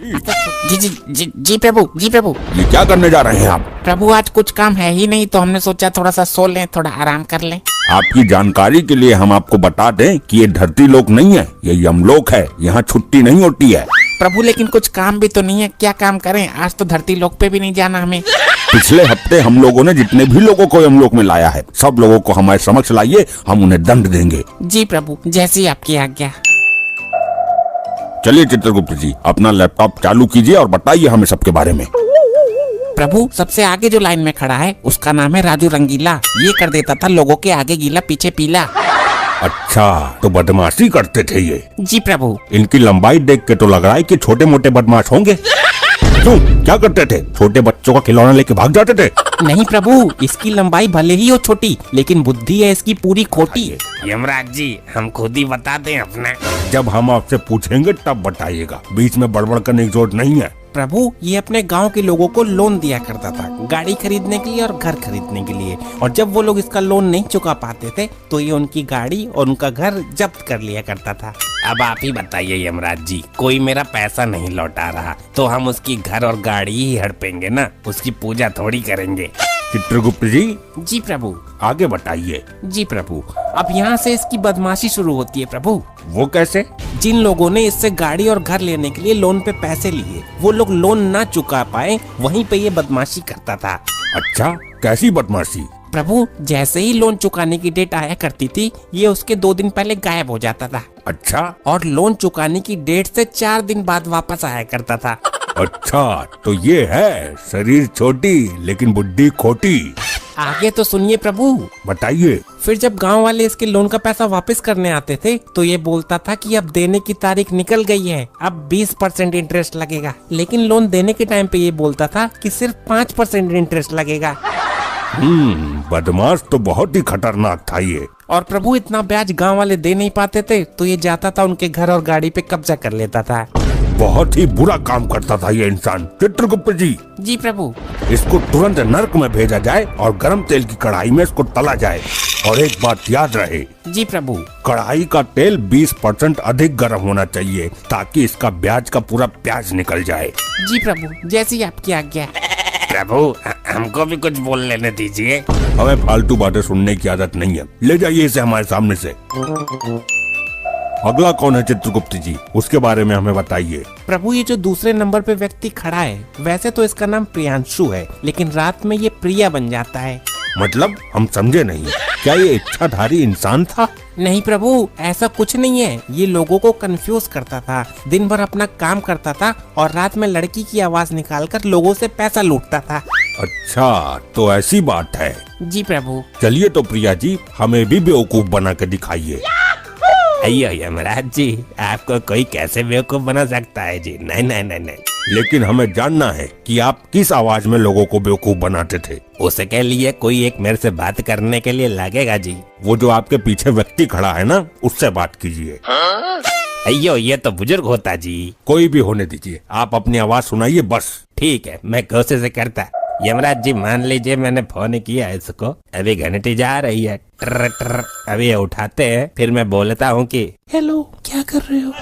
जी प्रभु, जी प्रभु। ये क्या करने जा रहे हैं आप? प्रभु आज कुछ काम है ही नहीं तो हमने सोचा थोड़ा सा सो लें, थोड़ा आराम कर लें। आपकी जानकारी के लिए हम आपको बता दें कि ये धरती लोक नहीं है, ये यमलोक है। यहाँ छुट्टी नहीं होती है। प्रभु लेकिन कुछ काम भी तो नहीं है, क्या काम करें? आज तो धरती लोक पे भी नहीं जाना हमें। पिछले हफ्ते हम लोगों ने जितने भी लोगों को यमलोक में लाया है, सब लोगों को हमारे समक्ष लाइए, हम उन्हें दंड देंगे। जी प्रभु, जैसी आपकी आज्ञा। चलिए चित्रगुप्त जी, अपना लैपटॉप चालू कीजिए और बताइए हमें सबके बारे में। प्रभु सबसे आगे जो लाइन में खड़ा है उसका नाम है राजू रंगीला। ये कर देता था लोगों के आगे गीला पीछे पीला। अच्छा, तो बदमाशी करते थे ये? जी प्रभु। इनकी लंबाई देख के तो लग रहा है कि छोटे मोटे बदमाश होंगे। क्यों, क्या करते थे? छोटे बच्चों का खिलौना लेके भाग जाते थे? नहीं प्रभु, इसकी लंबाई भले ही हो छोटी लेकिन बुद्धि है इसकी पूरी खोटी। यमराज जी हम खुद ही बता दें अपना। जब हम आपसे पूछेंगे तब बताइएगा, बीच में बड़बड़ करने की जरूरत नहीं है। प्रभु ये अपने गांव के लोगों को लोन दिया करता था, गाड़ी खरीदने के लिए और घर खरीदने के लिए, और जब वो लोग इसका लोन नहीं चुका पाते थे तो ये उनकी गाड़ी और उनका घर जब्त कर लिया करता था। अब आप ही बताइए यमराज जी, कोई मेरा पैसा नहीं लौटा रहा तो हम उसकी घर और गाड़ी ही हड़पेंगे ना, उसकी पूजा थोड़ी करेंगे। चित्रगुप्त जी। जी प्रभु। आगे बताइए। जी प्रभु, अब यहाँ से इसकी बदमाशी शुरू होती है प्रभु। वो कैसे? जिन लोगों ने इससे गाड़ी और घर लेने के लिए लोन पे पैसे लिए, वो लोग लोन ना चुका पाए, वहीं पे ये बदमाशी करता था। अच्छा, कैसी बदमाशी? प्रभु जैसे ही लोन चुकाने की डेट आया करती थी, ये उसके 2 दिन पहले गायब हो जाता था। अच्छा। और लोन चुकाने की डेट से 4 दिन बाद वापस आया करता था। अच्छा, तो ये है शरीर छोटी लेकिन बुद्धि खोटी। आगे तो सुनिए प्रभु। बताइए। फिर जब गांव वाले इसके लोन का पैसा वापस करने आते थे तो ये बोलता था कि अब देने की तारीख निकल गई है, अब 20% इंटरेस्ट लगेगा। लेकिन लोन देने के टाइम पे ये बोलता था कि सिर्फ 5% इंटरेस्ट लगेगा। बदमाश तो बहुत ही खतरनाक था ये। और प्रभु इतना ब्याज गांव वाले दे नहीं पाते थे तो ये जाता था उनके घर और गाड़ी पे कब्जा कर लेता था। बहुत ही बुरा काम करता था ये इंसान। चित्रगुप्त जी। जी प्रभु। इसको तुरंत नर्क में भेजा जाए और गरम तेल की कढ़ाई में इसको तला जाए। और एक बात याद रहे। जी प्रभु। कढ़ाई का तेल 20% अधिक गर्म होना चाहिए ताकि इसका ब्याज का पूरा प्याज निकल जाए। जी प्रभु, जैसी आपकी आज्ञा। प्रभु हमको भी कुछ बोल लेने दीजिए। हमें फालतू बातें सुनने की आदत नहीं है, ले जाइए इसे हमारे सामने से। अगला कौन है चित्रगुप्त जी, उसके बारे में हमें बताइए। प्रभु ये जो दूसरे नंबर पे व्यक्ति खड़ा है, वैसे तो इसका नाम प्रियांशु है, लेकिन रात में ये प्रिया बन जाता है। मतलब हम समझे नहीं, क्या ये इच्छाधारी इंसान था? नहीं प्रभु, ऐसा कुछ नहीं है। ये लोगों को कंफ्यूज करता था, दिन भर अपना काम करता था और रात में लड़की की आवाज निकालकर लोगों से पैसा लूटता था। अच्छा, तो ऐसी बात है। जी प्रभु। चलिए तो प्रिया जी, हमें भी बेवकूफ बना के दिखाइए। अयो यमराज जी, आपको कोई कैसे बेवकूफ बना सकता है जी? नहीं नहीं नहीं नहीं। लेकिन हमें जानना है कि आप किस आवाज में लोगों को बेवकूफ बनाते थे। उसके लिए कोई एक मेरे से बात करने के लिए लगेगा जी। वो जो आपके पीछे व्यक्ति खड़ा है ना, उससे बात कीजिए। अयो ये तो बुजुर्ग होता जी। कोई भी होने दीजिए, आप अपनी आवाज सुनाइए बस। ठीक है, मैं कोशिश से करता। यमराज जी मान लीजिए मैंने फोन किया है इसको, अभी घंटी जा रही है, ट्र ट्र, अभी ये उठाते हैं, फिर मैं बोलता हूँ कि हेलो, क्या कर रहे हो?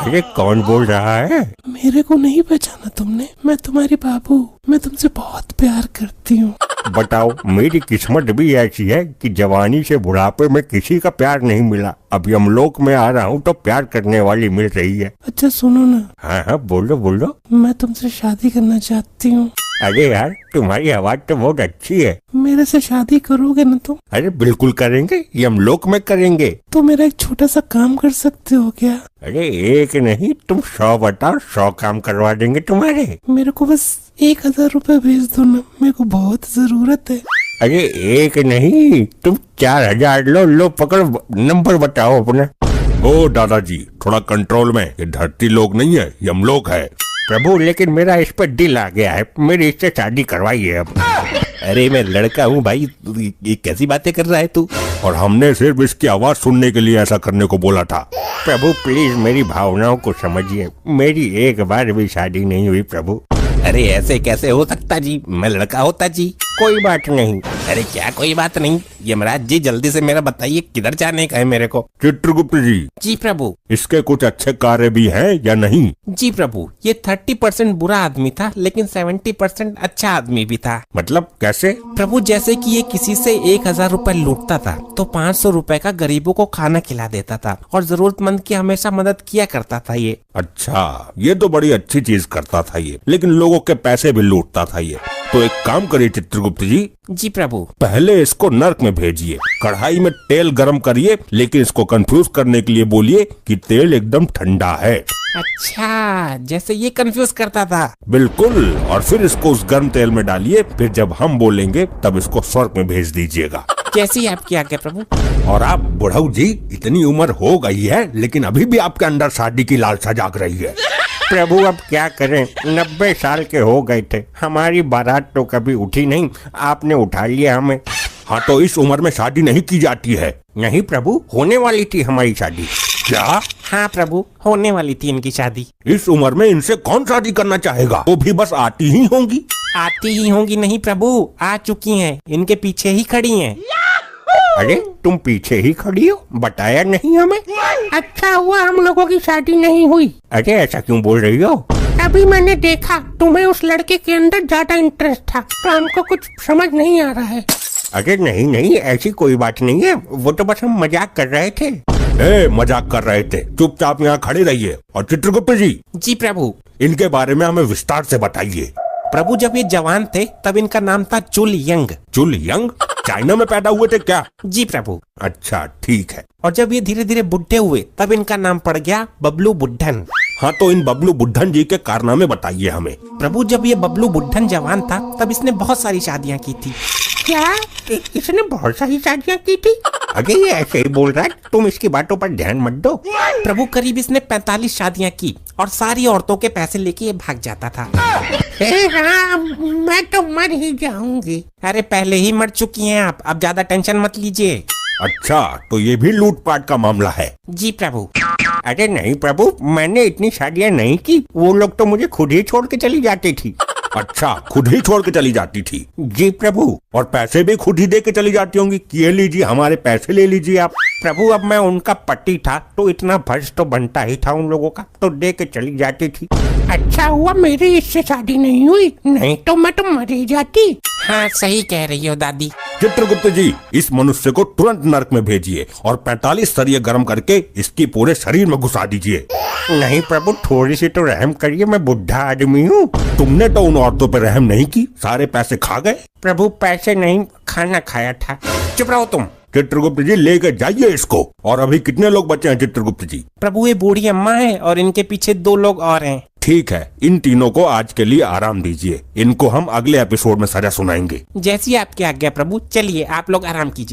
अरे कौन बोल रहा है? मेरे को नहीं पहचाना तुमने? मैं तुम्हारी बाबू, मैं तुमसे बहुत प्यार करती हूँ। बताओ, मेरी किस्मत भी ऐसी है कि जवानी से बुढ़ापे में किसी का प्यार नहीं मिला। अब यमलोक में आ रहा हूँ तो प्यार करने वाली मिल रही है। अच्छा सुनो ना। हाँ हाँ बोलो बोलो। मैं तुमसे शादी करना चाहती हूँ। अरे यार, तुम्हारी आवाज तो बहुत अच्छी है। मेरे से शादी करोगे ना तुम? अरे बिल्कुल करेंगे, यमलोक में करेंगे। तो मेरा एक छोटा सा काम कर सकते हो क्या? अरे एक नहीं, तुम 100 बताओ, 100 काम करवा देंगे तुम्हारे। मेरे को बस 1000 रुपए भेज दो ना, मेरे को बहुत जरूरत है। अरे एक नहीं, तुम 4000 लो। लो पकड़ो, नंबर बताओ अपना। ओ दादाजी, थोड़ा कंट्रोल में, ये धरती लोक नहीं है, यमलोक है। प्रभु लेकिन मेरा इस पर दिल आ गया है, मेरी इससे शादी करवाइए अब। अरे मैं लड़का हूँ भाई, ये कैसी बातें कर रहा है तू? और हमने सिर्फ इसकी आवाज सुनने के लिए ऐसा करने को बोला था। प्रभु प्लीज मेरी भावनाओं को समझिए, मेरी एक बार भी शादी नहीं हुई प्रभु। अरे ऐसे कैसे हो सकता जी, मैं लड़का होता जी। कोई बात नहीं। अरे क्या कोई बात नहीं, यमराज जी जल्दी से मेरा बताइए किधर जाने का है मेरे को। चित्रगुप्त जी, जी प्रभु। इसके कुछ अच्छे कार्य भी हैं या नहीं? जी प्रभु, ये 30% बुरा आदमी था लेकिन 70% अच्छा आदमी भी था। मतलब कैसे? प्रभु जैसे कि ये किसी से 1000 रुपए लूटता था तो 500 रुपए का गरीबों को खाना खिला देता था और जरूरतमंद की हमेशा मदद किया करता था ये। अच्छा, ये तो बड़ी अच्छी चीज करता था ये, लेकिन लोगों के पैसे भी लूटता था ये। तो एक काम करिए चित्रगुप्त जी, जी प्रभु। पहले इसको नर्क में भेजिए, कढ़ाई में तेल गरम करिए, लेकिन इसको कंफ्यूज करने के लिए बोलिए कि तेल एकदम ठंडा है। अच्छा, जैसे ये कंफ्यूज करता था। बिल्कुल, और फिर इसको उस गर्म तेल में डालिए, फिर जब हम बोलेंगे तब इसको स्वर्ग में भेज दीजिएगा। जैसी आपकी आज्ञा प्रभु। और आप बुढ़ऊ जी, इतनी उम्र हो गई है लेकिन अभी भी आपके अंदर शादी की लालसा जाग रही है। प्रभु अब क्या करें, 90 साल के हो गए थे, हमारी बारात तो कभी उठी नहीं, आपने उठा लिया हमें। हाँ, तो इस उम्र में शादी नहीं की जाती है। नहीं प्रभु, होने वाली थी हमारी शादी। क्या? हाँ प्रभु, होने वाली थी इनकी शादी। इस उम्र में इनसे कौन शादी करना चाहेगा? वो भी बस आती ही होंगी। आती ही होंगी नहीं प्रभु, आ चुकी हैं, इनके पीछे ही खड़ी हैं। अरे तुम पीछे ही खड़ी हो, बताया नहीं हमें। अच्छा हुआ हम लोगों की शादी नहीं हुई। अरे ऐसा क्यों बोल रही हो? अभी मैंने देखा तुम्हें उस लड़के के अंदर ज्यादा इंटरेस्ट था, तो हमको कुछ समझ नहीं आ रहा है। अरे नहीं नहीं, ऐसी कोई बात नहीं है, वो तो बस हम मजाक कर रहे थे। मजाक कर रहे थे, चुपचाप यहाँ खड़े रहिए। और चित्रगुप्त जी, जी प्रभु। इनके बारे में हमें विस्तार से बताइए। प्रभु जब ये जवान थे तब इनका नाम था चुल यंग। चुल यंग? चाइना में पैदा हुए थे क्या? जी प्रभु। अच्छा ठीक है। और जब ये धीरे धीरे बुढ़े हुए तब इनका नाम पड़ गया बबलू बुढ़न। हाँ, तो इन बबलू बुढ़न जी के कारनामे बताइए हमें। प्रभु जब ये बबलू बुढ़न जवान था तब इसने बहुत सारी शादियाँ की थी। क्या इसने बहुत सारी शादियाँ की थी? अरे ये ऐसे ही बोल रहा है, तुम इसकी बातों पर ध्यान मत दो। प्रभु करीब इसने 45 शादियाँ की और सारी औरतों के पैसे लेके ये भाग जाता था। हाँ, मैं तो मर ही जाऊंगी। अरे पहले ही मर चुकी हैं आप, अब ज्यादा टेंशन मत लीजिए। अच्छा, तो ये भी लूटपाट का मामला है? जी प्रभु। अरे नहीं प्रभु, मैंने इतनी शादियाँ नहीं की, वो लोग तो मुझे खुद ही छोड़ के चली जाती थी। अच्छा, खुद ही छोड़ के चली जाती थी? जी प्रभु। और पैसे भी खुद ही दे के चली जाती होंगी कि ये लीजिए हमारे पैसे ले लीजिए आप। प्रभु अब मैं उनका पति था तो इतना फर्ज तो बनता ही था उन लोगों का, तो दे के चली जाती थी। अच्छा हुआ मेरी इससे शादी नहीं हुई, नहीं तो मैं तो मर ही जाती। हाँ सही कह रही हो दादी। चित्रगुप्त जी, इस मनुष्य को तुरंत नर्क में भेजिए और 45 सरिये गर्म करके इसकी पूरे शरीर में घुसा दीजिए। नहीं प्रभु, थोड़ी सी तो रहम करिए, मैं बुढ़ा आदमी हूँ। तुमने तो उन औरतों पर रहम नहीं की, सारे पैसे खा गए। प्रभु पैसे नहीं, खाना खाया था। चुप रहो तुम। चित्रगुप्त जी, लेके जाइए इसको। और अभी कितने लोग बचे हैं चित्रगुप्त जी? प्रभु ये बूढ़ी अम्मा है और इनके पीछे 2 लोग और हैं। ठीक है, इन तीनों को आज के लिए आराम दीजिए, इनको हम अगले एपिसोड में सजा सुनाएंगे। जैसी आपकी आज्ञा प्रभु, चलिए आप लोग आराम कीजिए।